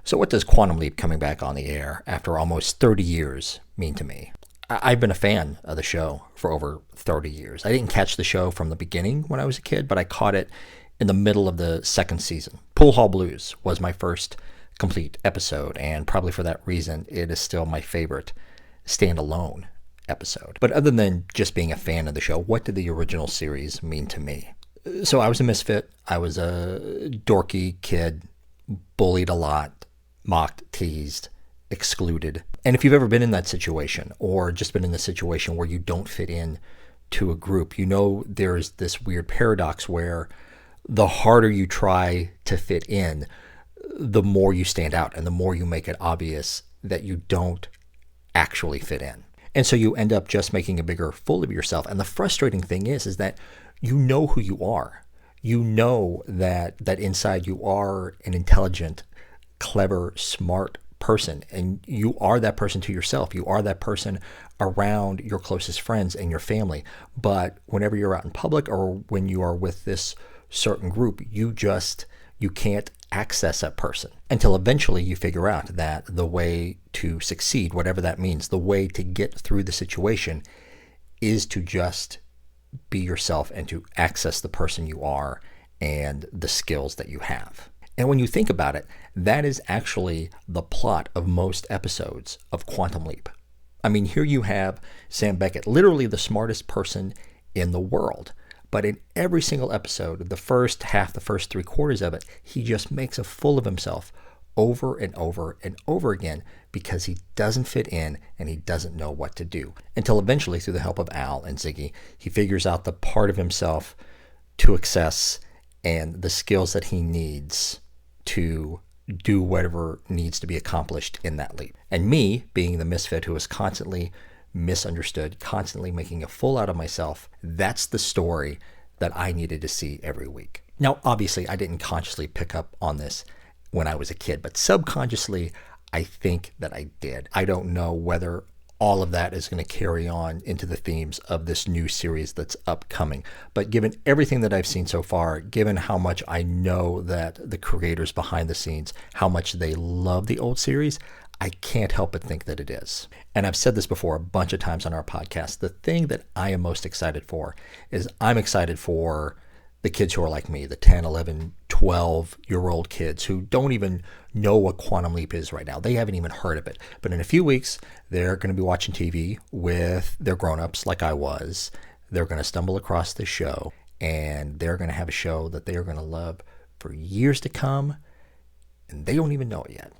So what does Quantum Leap coming back on the air after almost 30 years mean to me? I've been a fan of the show for over 30 years. I didn't catch the show from the beginning when I was a kid, but I caught it in the middle of the second season. Pool Hall Blues was my first complete episode, and probably for that reason, it is still my favorite standalone episode. But other than just being a fan of the show, what did the original series mean to me? So I was a misfit. I was a dorky kid, bullied a lot, mocked, teased, excluded. And if you've ever been in that situation, or just been in the situation where you don't fit in to a group, you know there's this weird paradox where the harder you try to fit in, the more you stand out and the more you make it obvious that you don't actually fit in. And so you end up just making a bigger fool of yourself. And the frustrating thing is that you know who you are. You know that inside you are an intelligent, clever, smart person, and you are that person to yourself. You are that person around your closest friends and your family. But whenever you're out in public or when you are with this certain group, you can't access that person until eventually you figure out that the way to succeed, whatever that means, the way to get through the situation is to just be yourself and to access the person you are and the skills that you have. And when you think about it, that is actually the plot of most episodes of Quantum Leap. I mean, here you have Sam Beckett, literally the smartest person in the world. But in every single episode, the first half, the first 3/4 of it, he just makes a fool of himself over and over and over again because he doesn't fit in and he doesn't know what to do. Until eventually, through the help of Al and Ziggy, he figures out the part of himself to access and the skills that he needs to do whatever needs to be accomplished in that leap. And me, being the misfit who is constantly misunderstood, constantly making a fool out of myself, that's the story that I needed to see every week. Now, obviously, I didn't consciously pick up on this when I was a kid, but subconsciously, I think that I did. I don't know whether all of that is going to carry on into the themes of this new series that's upcoming. But given everything that I've seen so far, given how much I know that the creators behind the scenes, how much they love the old series, I can't help but think that it is. And I've said this before a bunch of times on our podcast. The thing that I am most excited for is I'm excited for the kids who are like me, the 10, 11, 12-year-old kids who don't even know what Quantum Leap is right now. They haven't even heard of it. But in a few weeks, they're going to be watching TV with their grown-ups like I was. They're going to stumble across this show, and they're going to have a show that they are going to love for years to come, and they don't even know it yet.